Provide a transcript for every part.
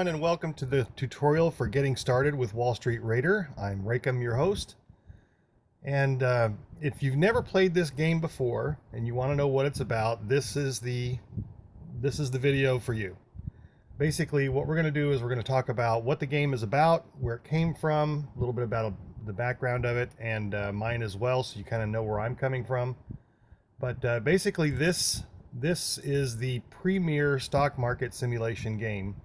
everyone, and welcome to the tutorial for getting started with Wall Street Raider. I'm RakeM, your host. And if you've never played this game before and you want to know what it's about, this is the video for you. Basically, what we're going to do is we're going to talk about what the game is about, where it came from, a little bit about the background of it, and mine as well, so you kind of know where I'm coming from. But basically, this is the premier stock market simulation game.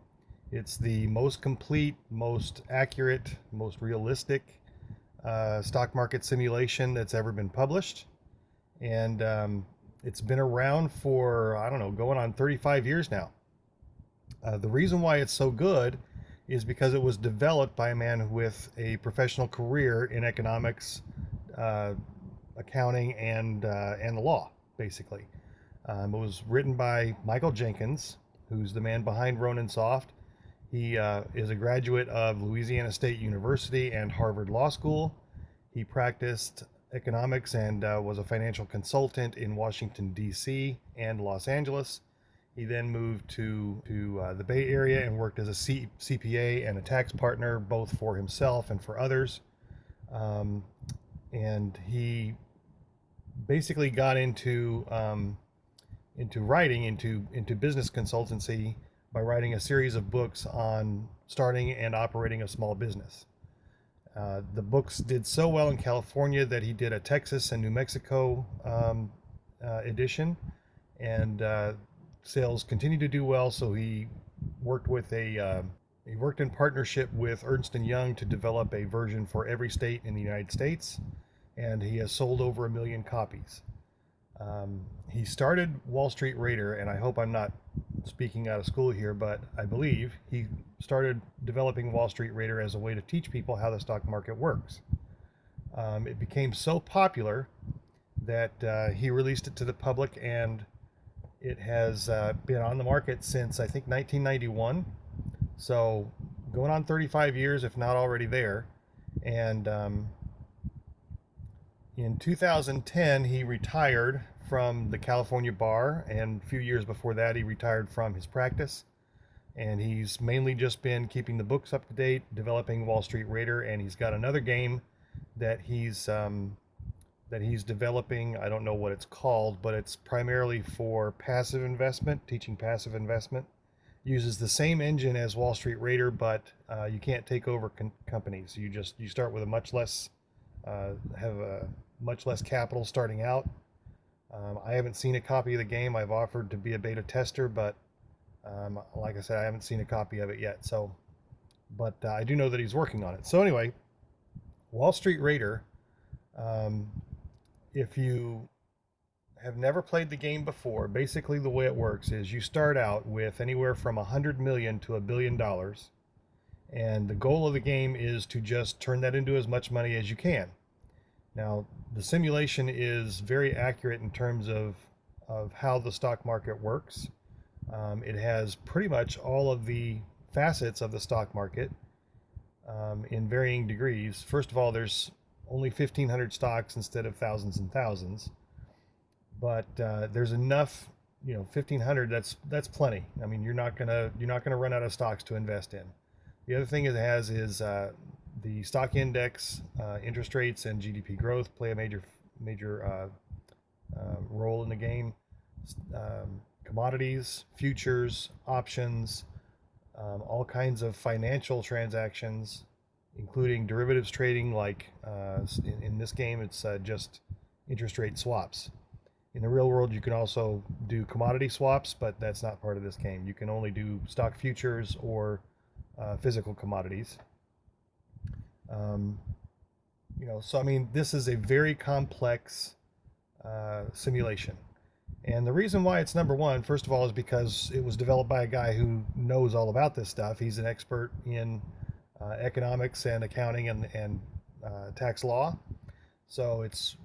It's the most complete, most accurate, most realistic stock market simulation that's ever been published. And it's been around for, I don't know, going on 35 years now. The reason why it's so good is because it was developed by a man with a professional career in economics, accounting, and the law, basically. It was written by Michael Jenkins, who's the man behind Ronin Soft. He is a graduate of Louisiana State University and Harvard Law School. He practiced economics and was a financial consultant in Washington, D.C. and Los Angeles. He then moved to the Bay Area and worked as a CPA and a tax partner, both for himself and for others. And he basically got into writing, into business consultancy by writing a series of books on starting and operating a small business. The books did so well in California that he did a Texas and New Mexico edition, and sales continued to do well. So he worked in partnership with Ernst & Young to develop a version for every state in the United States, and he has sold over 1 million copies. He started Wall Street Raider, and I hope I'm not speaking out of school here, but I believe he started developing Wall Street Raider as a way to teach people how the stock market works. It became so popular that he released it to the public, and it has been on the market since, I think, 1991. So going on 35 years, if not already there. And in 2010, he retired from the California bar, and a few years before that, he retired from his practice. And he's mainly just been keeping the books up to date, developing Wall Street Raider, and he's got another game that he's developing. I don't know what it's called, but it's primarily for passive investment, teaching passive investment. Uses the same engine as Wall Street Raider, but you can't take over companies. You start with a much less much less capital starting out. I haven't seen a copy of the game. I've offered to be a beta tester, but like I said, I haven't seen a copy of it yet. So, but I do know that he's working on it. So anyway, Wall Street Raider. If you have never played the game before, basically the way it works is you start out with anywhere from 100 million to $1 billion. And the goal of the game is to just turn that into as much money as you can. Now, the simulation is very accurate in terms of how the stock market works. It has pretty much all of the facets of the stock market in varying degrees. First of all, there's only 1,500 stocks instead of thousands and thousands. But there's enough, 1,500. That's plenty. I mean, you're not gonna run out of stocks to invest in. The other thing it has is the stock index, interest rates, and GDP growth play a major role in the game. Commodities, futures, options, all kinds of financial transactions, including derivatives trading. Like in this game, it's just interest rate swaps. In the real world, you can also do commodity swaps, but that's not part of this game. You can only do stock futures or physical commodities. So I mean, this is a very complex simulation. And the reason why it's number one, first of all, is because it was developed by a guy who knows all about this stuff. He's an expert in economics and accounting and tax law. So it's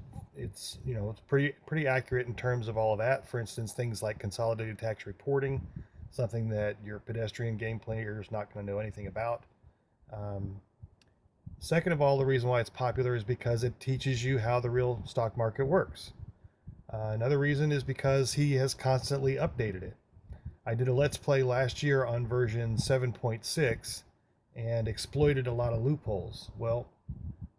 pretty accurate in terms of all of that. For instance, things like consolidated tax reporting, something that your pedestrian game player is not going to know anything about. Second of all, the reason why it's popular is because it teaches you how the real stock market works. Another reason is because he has constantly updated it. I did a Let's Play last year on version 7.6 and exploited a lot of loopholes. Well,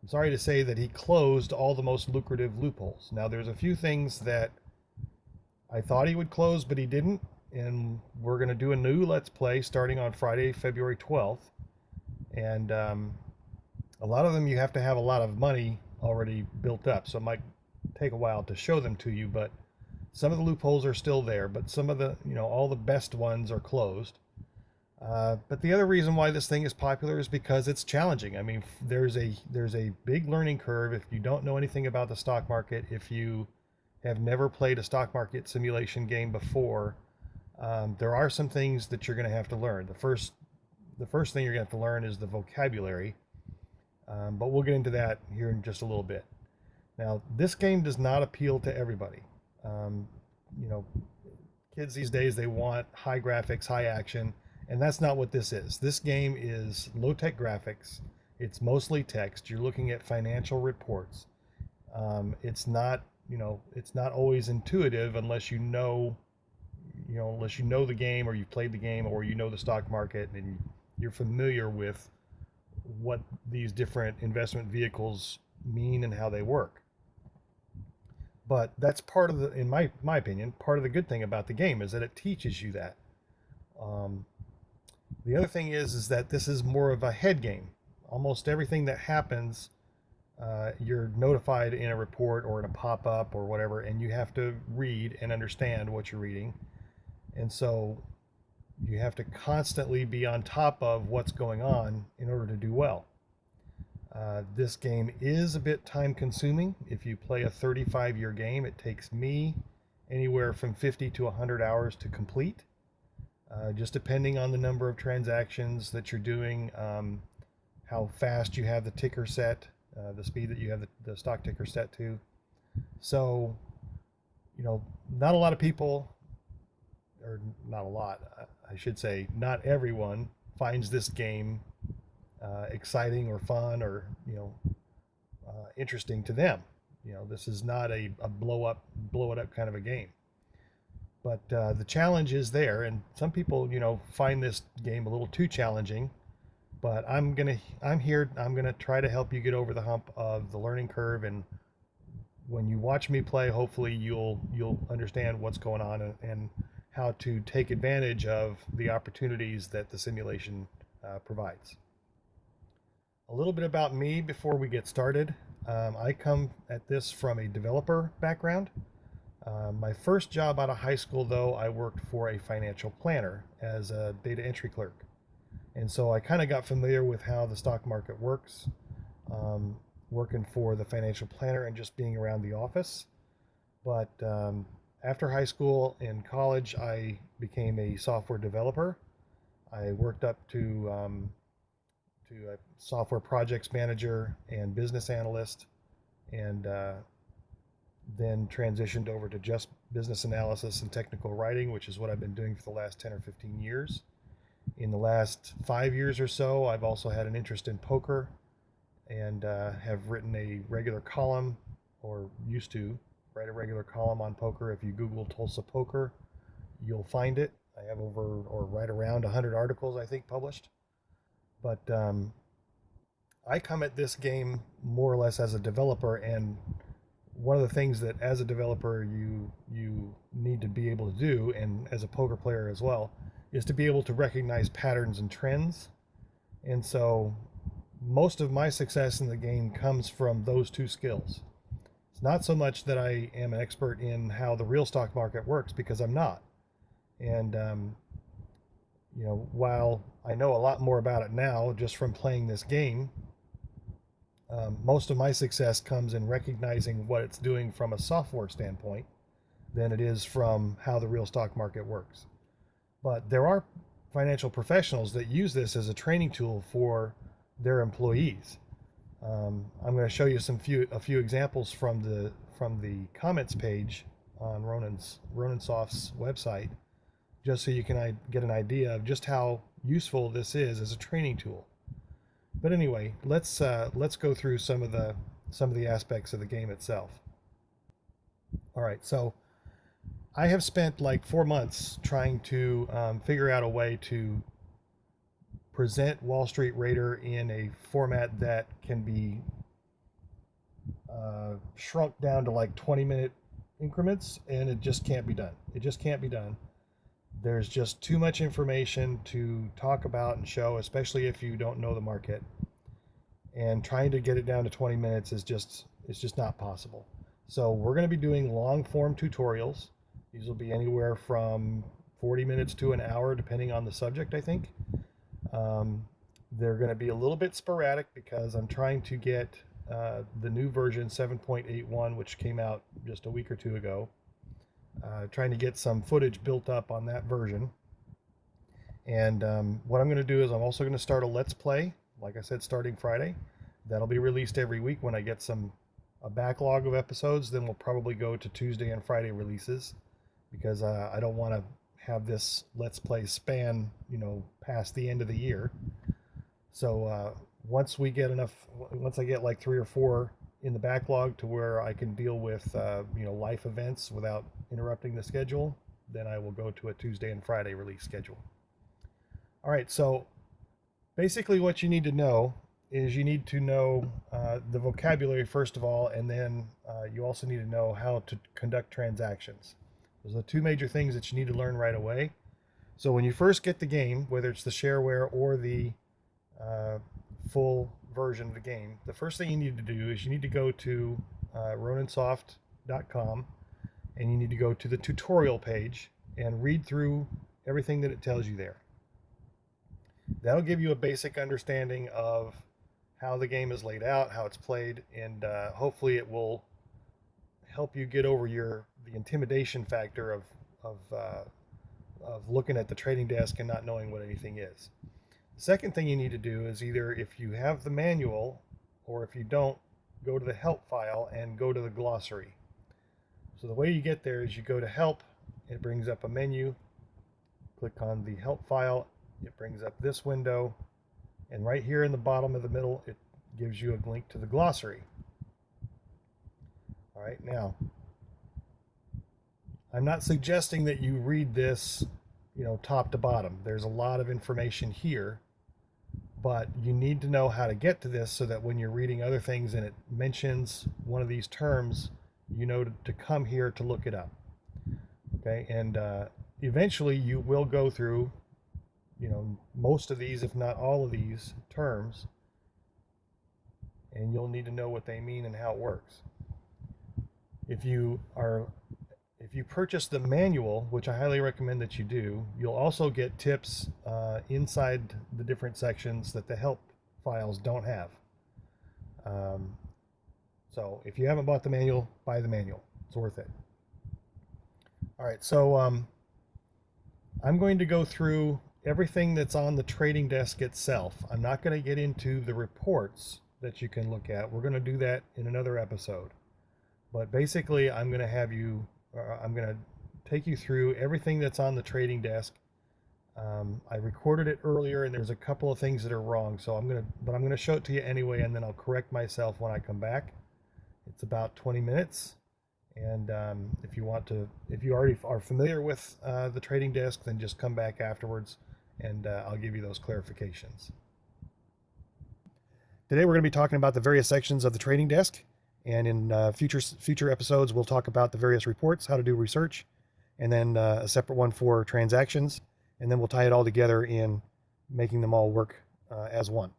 I'm sorry to say that he closed all the most lucrative loopholes. Now, there's a few things that I thought he would close, but he didn't. And we're going to do a new Let's Play starting on Friday, February 12th. And a lot of them you have to have a lot of money already built up. So it might take a while to show them to you, but some of the loopholes are still there, but some of the, all the best ones are closed. But the other reason why this thing is popular is because it's challenging. I mean, there's a big learning curve if you don't know anything about the stock market. If you have never played a stock market simulation game before, there are some things that you're going to have to learn. The first thing you're going to have to learn is the vocabulary, but we'll get into that here in just a little bit. Now, this game does not appeal to everybody. Um, you know, Kids these days, they want high graphics, high action, and that's not what this is. This game is low-tech graphics. It's mostly text. You're looking at financial reports. It's not, it's not always intuitive unless unless you know the game or you've played the game or you know the stock market and you're familiar with what these different investment vehicles mean and how they work. But that's part of in my opinion, part of the good thing about the game is that it teaches you that. Um, the other thing is that this is more of a head game. Almost everything that happens, you're notified in a report or in a pop-up or whatever, and you have to read and understand what you're reading. And so you have to constantly be on top of what's going on in order to do well. This game is a bit time consuming. If you play a 35-year game, it takes me anywhere from 50 to 100 hours to complete, just depending on the number of transactions that you're doing, how fast you have the ticker set, the speed that you have the stock ticker set to. So, not a lot of people, or not a lot, I should say, not everyone finds this game exciting or fun or interesting to them. This is not a blow it up kind of a game. But the challenge is there, and some people find this game a little too challenging. But I'm here. I'm gonna try to help you get over the hump of the learning curve, and when you watch me play, hopefully you'll understand what's going on and how to take advantage of the opportunities that the simulation provides. A little bit about me before we get started. I come at this from a developer background. My first job out of high school, though, I worked for a financial planner as a data entry clerk. And so I kind of got familiar with how the stock market works, working for the financial planner and just being around the office. But after high school and college, I became a software developer. I worked up to a software projects manager and business analyst, and then transitioned over to just business analysis and technical writing, which is what I've been doing for the last 10 or 15 years. In the last 5 years or so, I've also had an interest in poker and have written a regular column, or used to write a regular column on poker. If you Google Tulsa Poker, you'll find it. I have over, or right around 100 articles, I think, published. But I come at this game more or less as a developer, and one of the things that as a developer you need to be able to do, and as a poker player as well, is to be able to recognize patterns and trends. And so most of my success in the game comes from those two skills. It's not so much that I am an expert in how the real stock market works, because I'm not. And while I know a lot more about it now just from playing this game, most of my success comes in recognizing what it's doing from a software standpoint than it is from how the real stock market works. But there are financial professionals that use this as a training tool for their employees. I'm going to show you a few examples from the comments page on Ronansoft's website, just so you can get an idea of just how useful this is as a training tool. But anyway, let's go through some of the aspects of the game itself. All right, so I have spent like 4 months trying to figure out a way to present Wall Street Raider in a format that can be shrunk down to like 20-minute increments, and it just can't be done. It just can't be done. There's just too much information to talk about and show, especially if you don't know the market. And trying to get it down to 20 minutes is just it's just not possible. So we're going to be doing long form tutorials. These will be anywhere from 40 minutes to an hour, depending on the subject, I think. They're going to be a little bit sporadic because I'm trying to get the new version 7.81, which came out just a week or two ago. Trying to get some footage built up on that version. And what I'm going to do is I'm also going to start a Let's Play, like I said, starting Friday. That'll be released every week when I get a backlog of episodes. Then we'll probably go to Tuesday and Friday releases, because I don't want to have this Let's Play span, past the end of the year. So once I get like 3 or 4 in the backlog to where I can deal with life events without interrupting the schedule, then I will go to a Tuesday and Friday release schedule. All right, so basically what you need to know is you need to know the vocabulary first of all, and then you also need to know how to conduct transactions. Those are the 2 major things that you need to learn right away. So when you first get the game, whether it's the shareware or the full version of the game, the first thing you need to do is you need to go to roninsoft.com, and you need to go to the tutorial page and read through everything that it tells you there. That'll give you a basic understanding of how the game is laid out, how it's played, and hopefully it will help you get over the intimidation factor of looking at the trading desk and not knowing what anything is. The second thing you need to do is, either if you have the manual or if you don't, go to the help file and go to the glossary. So the way you get there is you go to help, it brings up a menu, click on the help file, it brings up this window, and right here in the bottom of the middle it gives you a link to the glossary. All right, now I'm not suggesting that you read this top to bottom. There's a lot of information here, but you need to know how to get to this so that when you're reading other things and it mentions one of these terms, you know to come here to look it up. Okay, and eventually you will go through most of these, if not all of these terms, and you'll need to know what they mean and how it works. If you purchase the manual, which I highly recommend that you do, you'll also get tips inside the different sections that the help files don't have. So if you haven't bought the manual, buy the manual. It's worth it. All right, so I'm going to go through everything that's on the trading desk itself. I'm not going to get into the reports that you can look at. We're going to do that in another episode. But basically, I'm going to take you through everything that's on the trading desk. I recorded it earlier, and there's a couple of things that are wrong. So I'm going to show it to you anyway, and then I'll correct myself when I come back. It's about 20 minutes. And if you already are familiar with the trading desk, then just come back afterwards, and I'll give you those clarifications. Today we're going to be talking about the various sections of the trading desk, and in future episodes we'll talk about the various reports, how to do research, and then a separate one for transactions, and then we'll tie it all together in making them all work as one.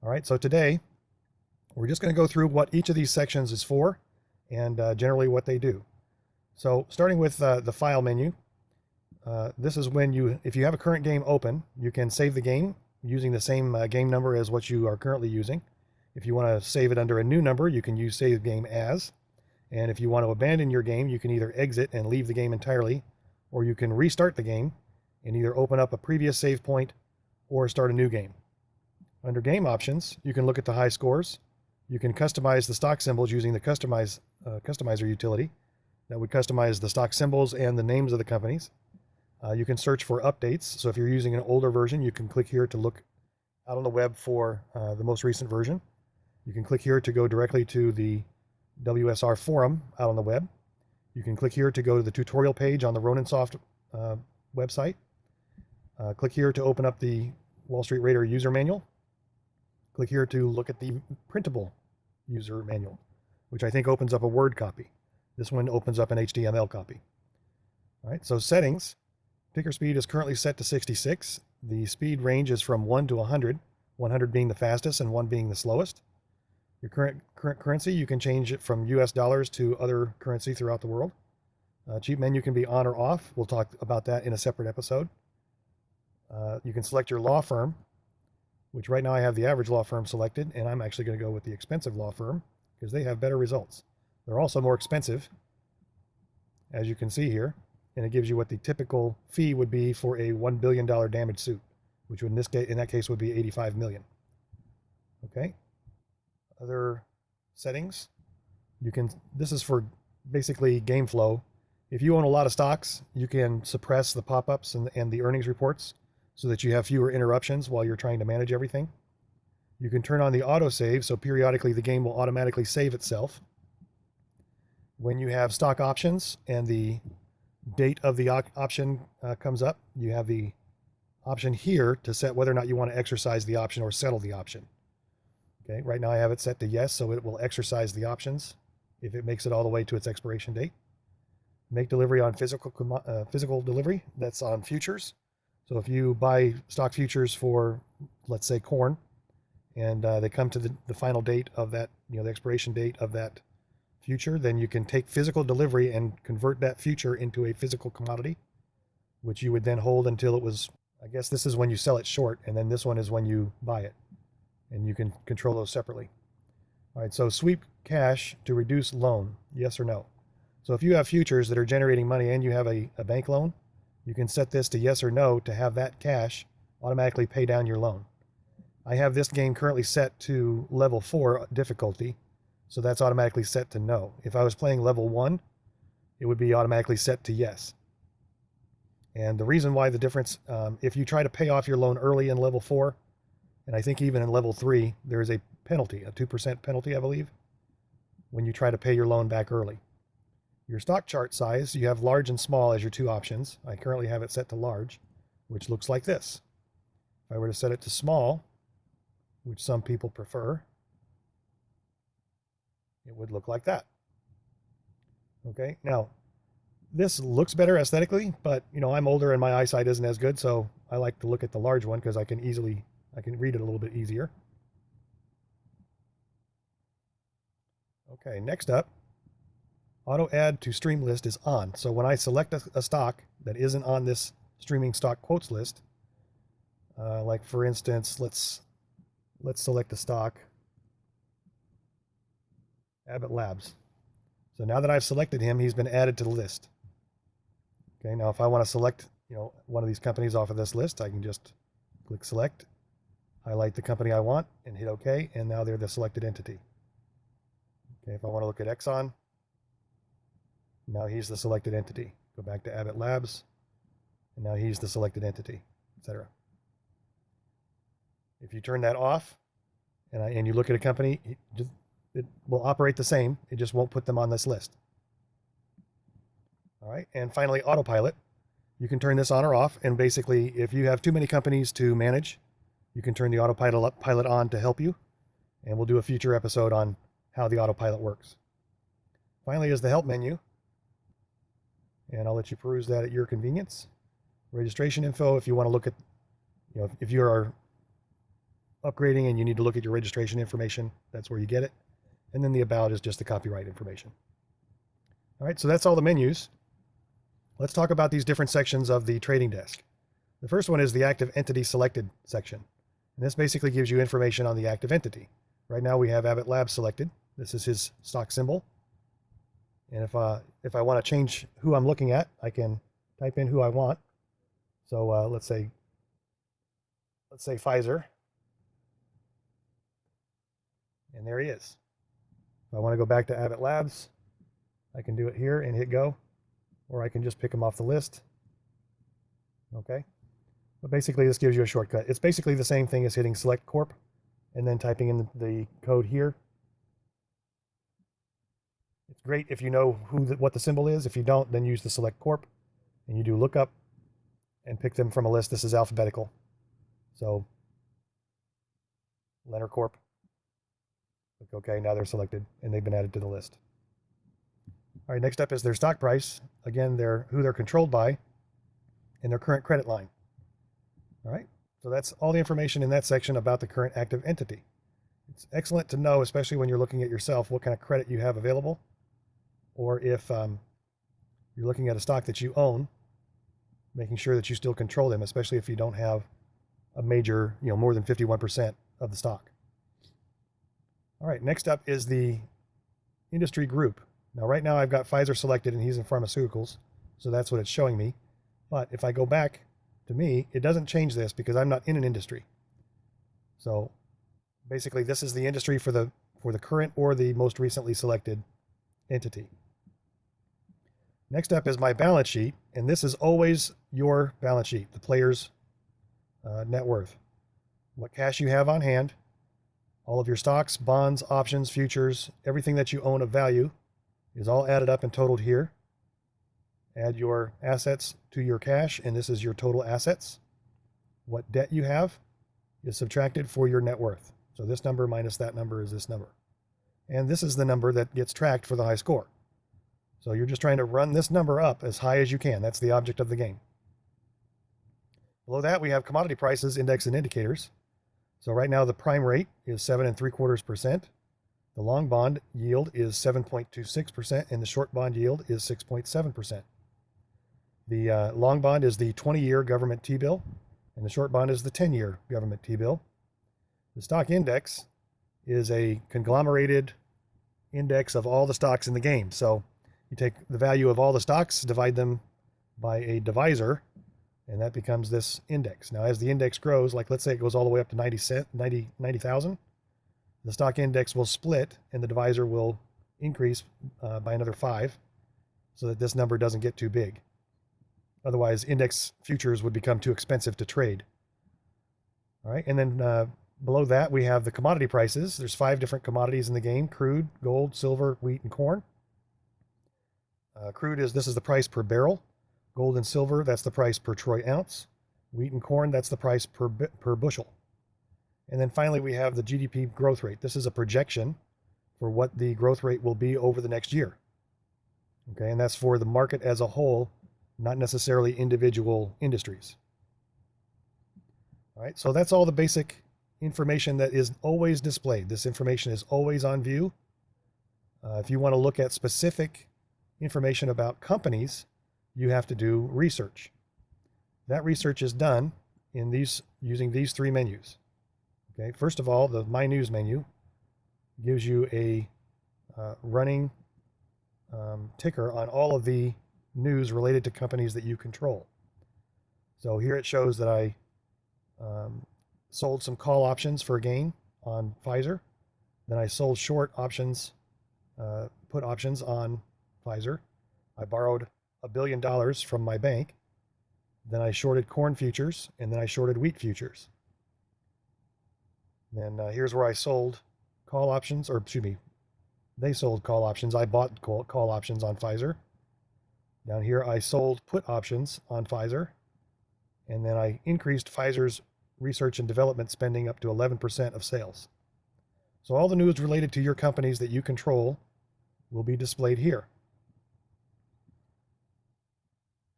All right, so today we're just going to go through what each of these sections is for, and generally what they do. So starting with the file menu, this is when if you have a current game open, you can save the game using the same game number as what you are currently using. If you want to save it under a new number, you can use save game as. And if you want to abandon your game, you can either exit and leave the game entirely, or you can restart the game and either open up a previous save point or start a new game. Under game options, you can look at the high scores. You can customize the stock symbols using the customizer utility that would customize the stock symbols and the names of the companies. You can search for updates. So if you're using an older version, you can click here to look out on the web for the most recent version. You can click here to go directly to the WSR forum out on the web. You can click here to go to the tutorial page on the Roninsoft website. Click here to open up the Wall Street Raider user manual. Click here to look at the printable user manual, which I think opens up a Word copy. This one opens up an HTML copy. All right, so settings. Ticker speed is currently set to 66. The speed range is from 1 to 100, 100 being the fastest and 1 being the slowest. Your current currency, you can change it from US dollars to other currency throughout the world. Cheat menu can be on or off. We'll talk about that in a separate episode. You can select your law firm, which right now I have the average law firm selected, and I'm actually going to go with the expensive law firm because they have better results. They're also more expensive, as you can see here, and it gives you what the typical fee would be for a $1 billion damage suit, which would in that case would be 85 million. Okay. Other settings. This is for basically game flow. If you own a lot of stocks, you can suppress the pop-ups and the earnings reports so that you have fewer interruptions while you're trying to manage everything. You can turn on the autosave, so periodically the game will automatically save itself. When you have stock options and the date of the option comes up, you have the option here to set whether or not you want to exercise the option or settle the option. Okay, right now I have it set to yes, so it will exercise the options if it makes it all the way to its expiration date. Make delivery on physical delivery, that's on futures. So if you buy stock futures for, let's say, corn, and they come to the final date of that, the expiration date of that future, then you can take physical delivery and convert that future into a physical commodity, which you would then hold until it was, I guess this is when you sell it short, and then this one is when you buy it. And you can control those separately. All right, so sweep cash to reduce loan, yes or no. So if you have futures that are generating money and you have a bank loan, you can set this to yes or no to have that cash automatically pay down your loan. I have this game currently set to level 4 difficulty, so that's automatically set to no. If I was playing level 1, it would be automatically set to yes. And the reason why the difference, if you try to pay off your loan early in level 4, and I think even in level 3, there is a penalty, a 2% penalty, I believe, when you try to pay your loan back early. Your stock chart size, you have large and small as your two options. I currently have it set to large, which looks like this. If I were to set it to small, which some people prefer, it would look like that. Okay, now this looks better aesthetically, but I'm older and my eyesight isn't as good, so I like to look at the large one because I can read it a little bit easier. Okay, next up, auto add to stream list is on. So when I select a stock that isn't on this streaming stock quotes list, like for instance, let's select a stock, Abbott Labs. So now that I've selected him, he's been added to the list. Okay, now if I want to select one of these companies off of this list, I can just click select, highlight the company I want, and hit OK, and now they're the selected entity. Okay, if I want to look at Exxon, now he's the selected entity. Go back to Abbott Labs, and now he's the selected entity, etc. If you turn that off, and you look at a company, it will operate the same. It just won't put them on this list. All right, and finally, autopilot. You can turn this on or off, and basically, if you have too many companies to manage, you can turn the autopilot on to help you, and we'll do a future episode on how the autopilot works. Finally is the help menu, and I'll let you peruse that at your convenience. Registration info, if you want to look at, if you are upgrading and you need to look at your registration information, that's where you get it. And then the about is just the copyright information. All right, so that's all the menus. Let's talk about these different sections of the trading desk. The first one is the active entity selected section. And this basically gives you information on the active entity. Right now we have Abbott Labs selected. This is his stock symbol. And if I want to change who I'm looking at, I can type in who I want. So let's say Pfizer. And there he is. If I want to go back to Abbott Labs, I can do it here and hit go, or I can just pick them off the list. Okay. But basically this gives you a shortcut. It's basically the same thing as hitting select corp and then typing in the code here. It's great if you know what the symbol is. If you don't, then use the select corp and you do lookup and pick them from a list. This is alphabetical. So Leonard Corp. Click OK. Now they're selected and they've been added to the list. All right, next up is their stock price. Again, who they're controlled by and their current credit line. All right, so that's all the information in that section about the current active entity. It's excellent to know, especially when you're looking at yourself, what kind of credit you have available, or if you're looking at a stock that you own, making sure that you still control them, especially if you don't have a major, more than 51% of the stock. All right, next up is the industry group. Now, right now I've got Pfizer selected and he's in pharmaceuticals, so that's what it's showing me. But if I go back to me, it doesn't change this because I'm not in an industry. So basically this is the industry for the current or the most recently selected entity. Next up is my balance sheet, and this is always your balance sheet, the player's net worth. What cash you have on hand, all of your stocks, bonds, options, futures, everything that you own of value is all added up and totaled here. Add your assets to your cash, and this is your total assets. What debt you have is subtracted for your net worth. So this number minus that number is this number. And this is the number that gets tracked for the high score. So you're just trying to run this number up as high as you can. That's the object of the game. Below that, we have commodity prices, index, and indicators. So right now the prime rate is 7 3/4%. The long bond yield is 7.26%, and the short bond yield is 6.7%. The long bond is the 20-year government T-bill, and the short bond is the 10-year government T-bill. The stock index is a conglomerated index of all the stocks in the game. So you take the value of all the stocks, divide them by a divisor, and that becomes this index. Now, as the index grows, like let's say it goes all the way up to 90,000, the stock index will split and the divisor will increase by another 5 so that this number doesn't get too big. Otherwise, index futures would become too expensive to trade. All right, and then below that, we have the commodity prices. There's 5 different commodities in the game: crude, gold, silver, wheat, and corn. Crude this is the price per barrel. Gold and silver, that's the price per troy ounce. Wheat and corn, that's the price per bushel. And then finally, we have the GDP growth rate. This is a projection for what the growth rate will be over the next year. Okay, and that's for the market as a whole, not necessarily individual industries. All right, so that's all the basic information that is always displayed. This information is always on view. If you want to look at specific information about companies, you have to do research. That research is done in using these 3 menus. Okay, first of all, the My News menu gives you a running ticker on all of the news related to companies that you control. So here it shows that I sold some call options for a gain on Pfizer. Then I sold short options, put options on Pfizer. I borrowed $1 billion from my bank. Then I shorted corn futures, and then I shorted wheat futures. Then here's where I sold call options, or excuse me, they sold call options. I bought call options on Pfizer. Down here, I sold put options on Pfizer. And then I increased Pfizer's research and development spending up to 11% of sales. So all the news related to your companies that you control will be displayed here.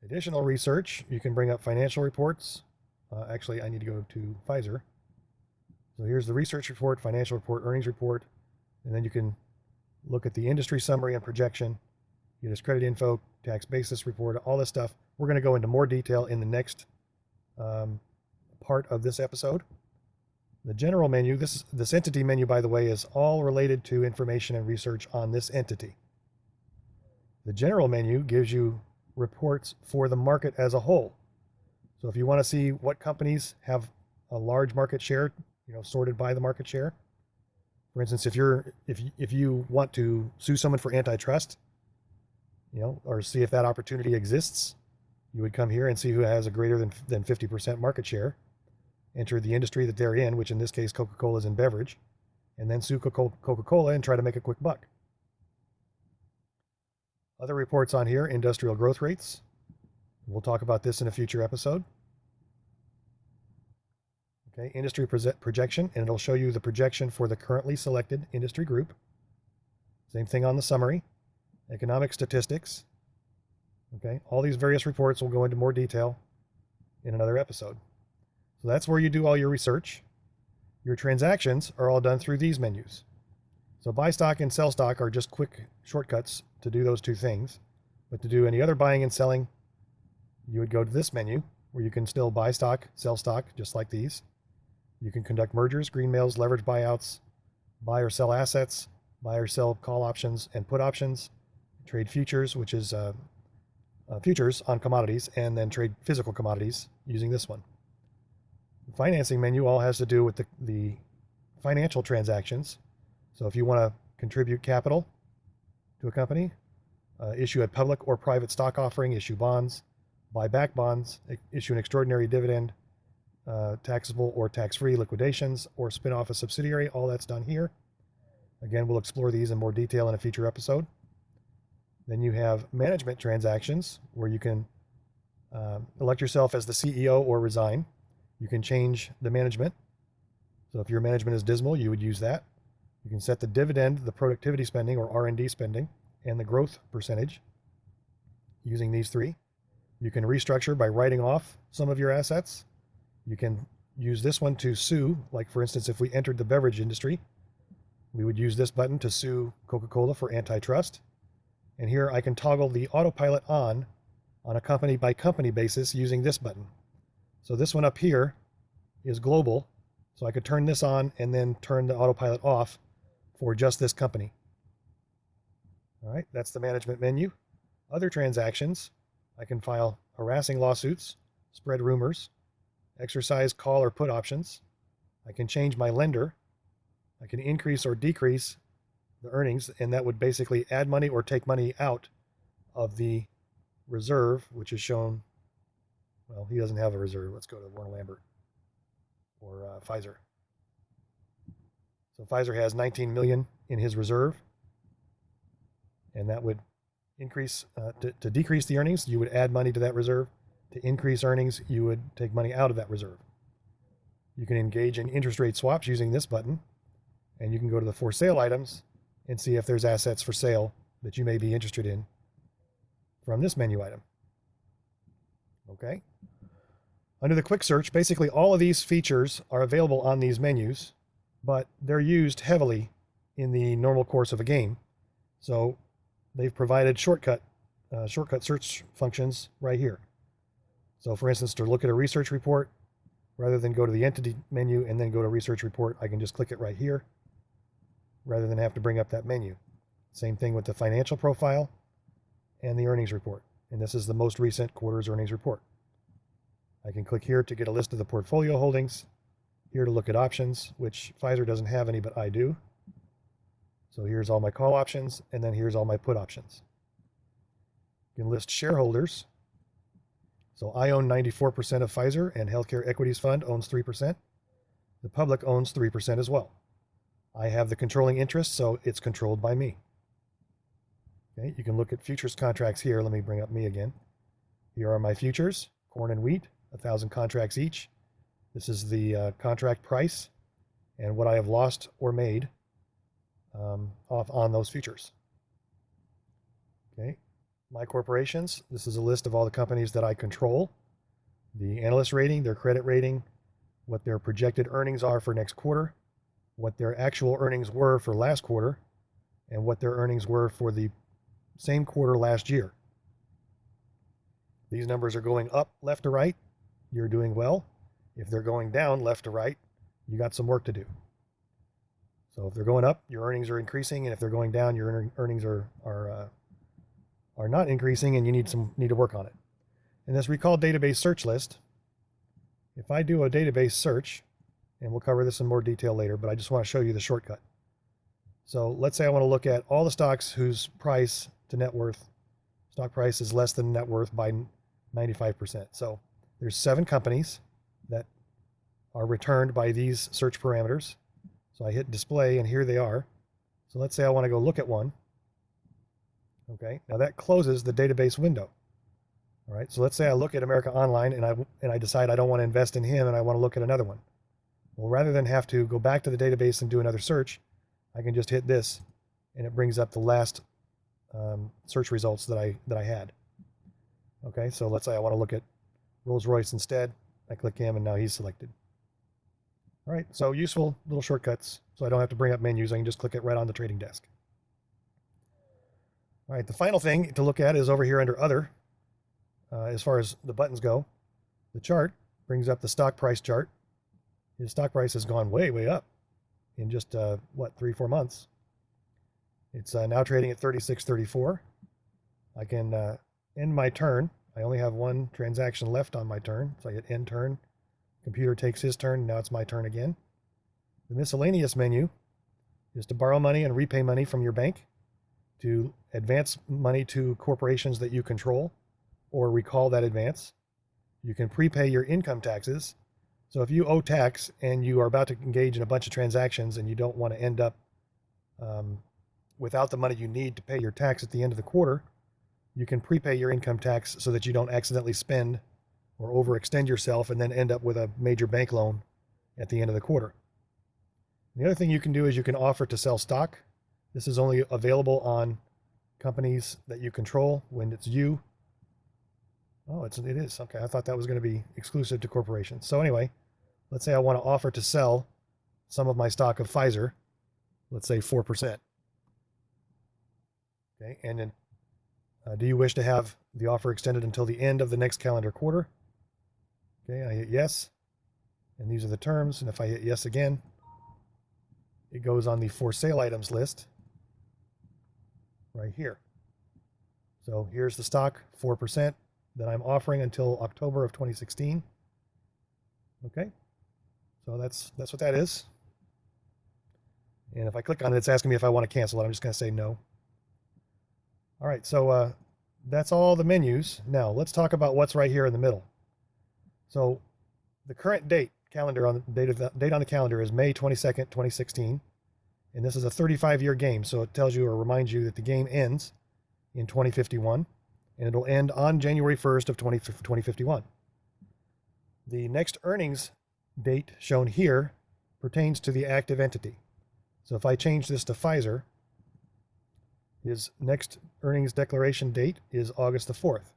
Additional research, you can bring up financial reports. Actually, I need to go to Pfizer. So here's the research report, financial report, earnings report, and then you can look at the industry summary and projection, get his credit info, tax basis report, all this stuff. We're going to go into more detail in the next part of this episode. The general menu, this entity menu, by the way, is all related to information and research on this entity. The general menu gives you reports for the market as a whole. So if you want to see what companies have a large market share, sorted by the market share. For instance, if you want to sue someone for antitrust, or see if that opportunity exists, you would come here and see who has a greater than 50% market share, enter the industry that they're in, which in this case Coca-Cola is in beverage, and then sue Coca-Cola and try to make a quick buck. Other reports on here, industrial growth rates. We'll talk about this in a future episode. Okay, industry projection, and it'll show you the projection for the currently selected industry group. Same thing on the summary. Economic statistics. Okay, all these various reports will go into more detail in another episode. So that's where you do all your research. Your transactions are all done through these menus. So buy stock and sell stock are just quick shortcuts to do those two things. But to do any other buying and selling, you would go to this menu where you can still buy stock, sell stock, just like these. You can conduct mergers, green mails, leverage buyouts, buy or sell assets, buy or sell call options and put options, trade futures, which is futures on commodities, and then trade physical commodities using this one. The financing menu all has to do with the financial transactions. So if you want to contribute capital to a company, issue a public or private stock offering, issue bonds, buy back bonds, issue an extraordinary dividend, taxable or tax-free liquidations, or spin off a subsidiary, all that's done here. Again, we'll explore these in more detail in a future episode. Then you have management transactions where you can elect yourself as the CEO or resign. You can change the management. So if your management is dismal, you would use that. You can set the dividend, the productivity spending or R&D spending, and the growth percentage using these three. You can restructure by writing off some of your assets. You can use this one to sue, like for instance, if we entered the beverage industry, we would use this button to sue Coca-Cola for antitrust. And here I can toggle the autopilot on a company by company basis using this button. So this one up here is global. So I could turn this on and then turn the autopilot off for just this company. All right, that's the management menu. Other transactions, I can file harassing lawsuits, spread rumors, exercise call or put options. I can change my lender. I can increase or decrease the earnings, and that would basically add money or take money out of the reserve, which is shown. Well, he doesn't have a reserve. Let's go to Warren Lambert or Pfizer. So Pfizer has 19 million in his reserve, and that would increase to decrease the earnings. You would add money to that reserve. To increase earnings, you would take money out of that reserve. You can engage in interest rate swaps using this button, and you can go to the for sale items and see if there's assets for sale that you may be interested in from this menu item. Okay. Under the quick search, basically all of these features are available on these menus, but they're used heavily in the normal course of a game. So they've provided shortcut search functions right here. So for instance, to look at a research report, rather than go to the entity menu and then go to research report, I can just click it right here rather than have to bring up that menu. Same thing with the financial profile and the earnings report. And this is the most recent quarter's earnings report. I can click here to get a list of the portfolio holdings, here to look at options, which Pfizer doesn't have any, but I do. So here's all my call options, and then here's all my put options. You can list shareholders. So I own 94% of Pfizer, and Healthcare Equities Fund owns 3%. The public owns 3% as well. I have the controlling interest, so it's controlled by me. Okay, you can look at futures contracts here. Let me bring up me again. Here are my futures, corn and wheat, 1,000 contracts each. This is the contract price and what I have lost or made off on those futures. Okay, my corporations, this is a list of all the companies that I control, the analyst rating, their credit rating, what their projected earnings are for next quarter, what their actual earnings were for last quarter, and what their earnings were for the same quarter last year. These numbers are going up left to right, you're doing well. If they're going down left to right, you got some work to do. So if they're going up, your earnings are increasing, and if they're going down, your earnings are not increasing, and you need to work on it. In this recall database search list, if I do a database search, and we'll cover this in more detail later, but I just want to show you the shortcut. So let's say I want to look at all the stocks whose price to net worth, stock price is less than net worth by 95%. So there's 7 companies that are returned by these search parameters. So I hit display, and here they are. So let's say I want to go look at one. Okay, now that closes the database window. All right, so let's say I look at America Online and I decide I don't want to invest in him and I want to look at another one. Well, rather than have to go back to the database and do another search, I can just hit this and it brings up the last search results that I had. Okay, so let's say I want to look at Rolls-Royce instead. I click him and now he's selected. All right, so useful little shortcuts. So I don't have to bring up menus. I can just click it right on the trading desk. All right, the final thing to look at is over here under Other. As far as the buttons go, the chart brings up the stock price chart. His stock price has gone way, way up in just, 3-4 months. It's now trading at 36.34. I can end my turn. I only have one transaction left on my turn, so I hit end turn. Computer takes his turn. Now it's my turn again. The miscellaneous menu is to borrow money and repay money from your bank, to advance money to corporations that you control or recall that advance. You can prepay your income taxes. So if you owe tax and you are about to engage in a bunch of transactions and you don't want to end up without the money you need to pay your tax at the end of the quarter, you can prepay your income tax so that you don't accidentally spend or overextend yourself and then end up with a major bank loan at the end of the quarter. The other thing you can do is you can offer to sell stock. This is only available on companies that you control when it's you. Oh, it is. Okay, I thought that was going to be exclusive to corporations. So anyway, let's say I want to offer to sell some of my stock of Pfizer, let's say 4%. Okay, and then do you wish to have the offer extended until the end of the next calendar quarter? Okay, I hit yes, and these are the terms. And if I hit yes again, it goes on the for sale items list right here. So here's the stock, 4%, that I'm offering until October of 2016. Okay, so that's what that is. And if I click on it, it's asking me if I want to cancel it. I'm just going to say no. All right, so that's all the menus. Now let's talk about what's right here in the middle. So the current date on the calendar is May 22nd, 2016, and this is a 35-year game. So it tells you or reminds you that the game ends in 2051, and it'll end on January 1st of 2051. The next earnings date shown here pertains to the active entity. So if I change this to Pfizer, his next earnings declaration date is August the 4th,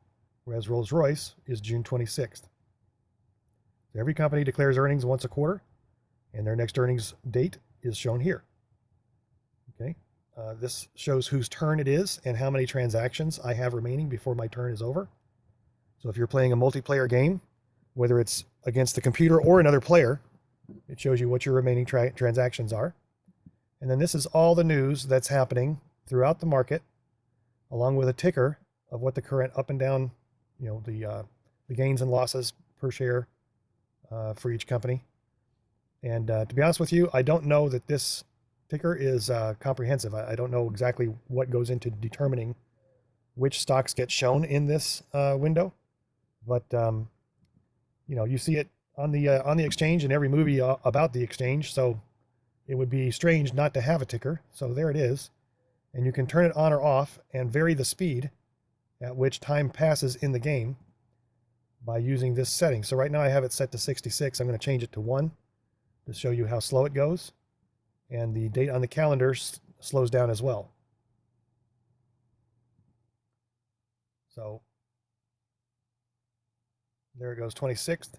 whereas Rolls-Royce is June 26th. So every company declares earnings once a quarter, and their next earnings date is shown here. Okay, this shows whose turn it is and how many transactions I have remaining before my turn is over. So if you're playing a multiplayer game, whether it's against the computer or another player, it shows you what your remaining transactions are. And then this is all the news that's happening throughout the market, along with a ticker of what the current up and down, the gains and losses per share for each company. And to be honest with you, I don't know that this ticker is comprehensive. I don't know exactly what goes into determining which stocks get shown in this window, but you see it on the exchange in every movie about the exchange. So it would be strange not to have a ticker. So there it is, and you can turn it on or off and vary the speed at which time passes in the game by using this setting. So right now I have it set to 66. I'm going to change it to 1 to show you how slow it goes. And the date on the calendar slows down as well. So there it goes, 26th,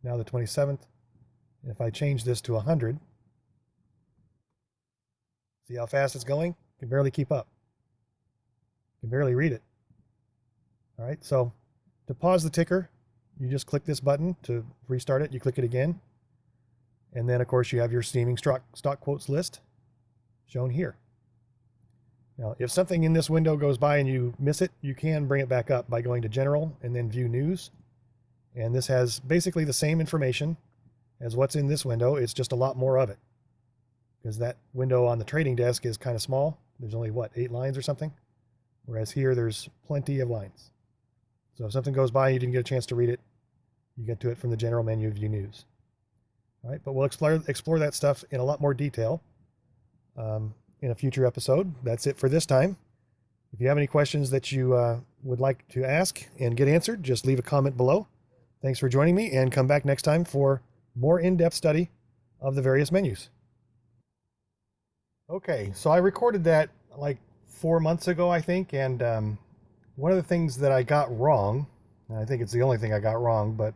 now the 27th. And if I change this to 100, see how fast it's going? You can barely keep up. You can barely read it. All right, so to pause the ticker, you just click this button. To restart it, you click it again. And then, of course, you have your steaming stock quotes list shown here. Now, if something in this window goes by and you miss it, you can bring it back up by going to General and then View News. And this has basically the same information as what's in this window. It's just a lot more of it, because that window on the trading desk is kind of small. There's only, 8 lines or something? Whereas here, there's plenty of lines. So if something goes by and you didn't get a chance to read it, you get to it from the General menu of View News. All right, but we'll explore that stuff in a lot more detail in a future episode. That's it for this time. If you have any questions that you would like to ask and get answered, just leave a comment below. Thanks for joining me, and come back next time for more in-depth study of the various menus. Okay, so I recorded that like 4 months ago, I think, and one of the things that I got wrong, and I think it's the only thing I got wrong, but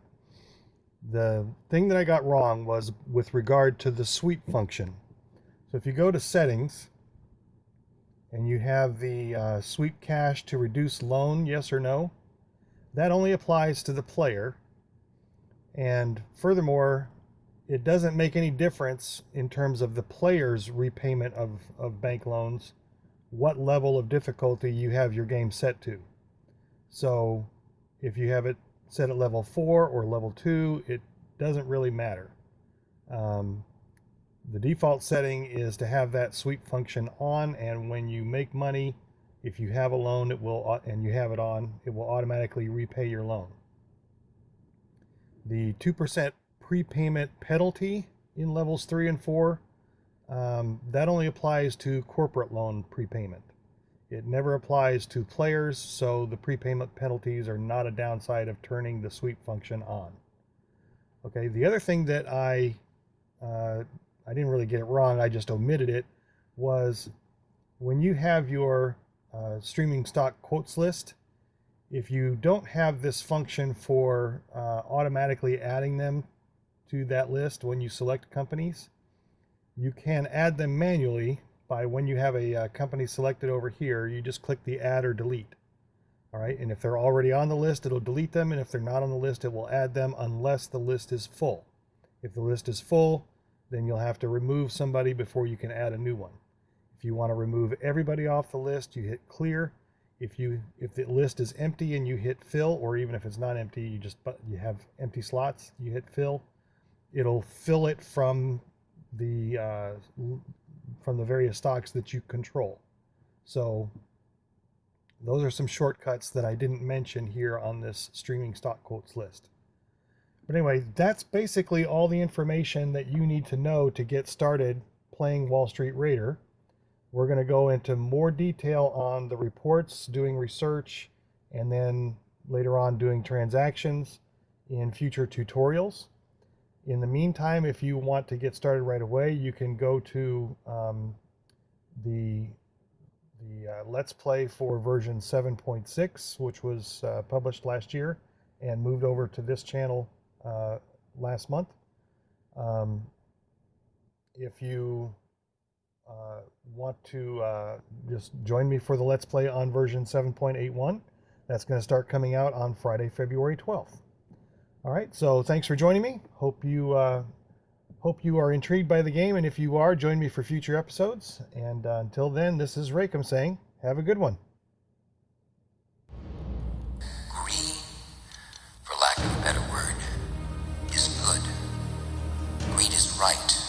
the thing that I got wrong was with regard to the sweep function. So if you go to settings and you have the sweep cache to reduce loan, yes or no, that only applies to the player. And furthermore, it doesn't make any difference in terms of the player's repayment of bank loans, what level of difficulty you have your game set to. So if you have it set at level 4 or level 2, it doesn't really matter. The default setting is to have that sweep function on, and when you make money, if you have a loan, it will, and you have it on, it will automatically repay your loan. The 2% prepayment penalty in levels 3 and 4, that only applies to corporate loan prepayment. It never applies to players, so the prepayment penalties are not a downside of turning the sweep function on. Okay, the other thing that I didn't really get it wrong, I just omitted it, was when you have your streaming stock quotes list, if you don't have this function for automatically adding them to that list when you select companies, you can add them manually by, when you have a company selected over here, you just click the add or delete. All right, and if they're already on the list, it'll delete them, and if they're not on the list, it will add them unless the list is full. If the list is full, then you'll have to remove somebody before you can add a new one. If you want to remove everybody off the list, you hit clear. If the list is empty and you hit fill, or even if it's not empty, you have empty slots, you hit fill, it'll fill it from the various stocks that you control. So those are some shortcuts that I didn't mention here on this streaming stock quotes list. But anyway, that's basically all the information that you need to know to get started playing Wall Street Raider. We're going to go into more detail on the reports, doing research, and then later on doing transactions in future tutorials. In the meantime, if you want to get started right away, you can go to the Let's Play for version 7.6, which was published last year and moved over to this channel last month. If you want to just join me for the Let's Play on version 7.81, that's going to start coming out on Friday, February 12th. All right, so thanks for joining me. Hope you are intrigued by the game, and if you are, join me for future episodes. And until then, this is RakeM saying, have a good one. Green, for lack of a better word, is good. Green is right.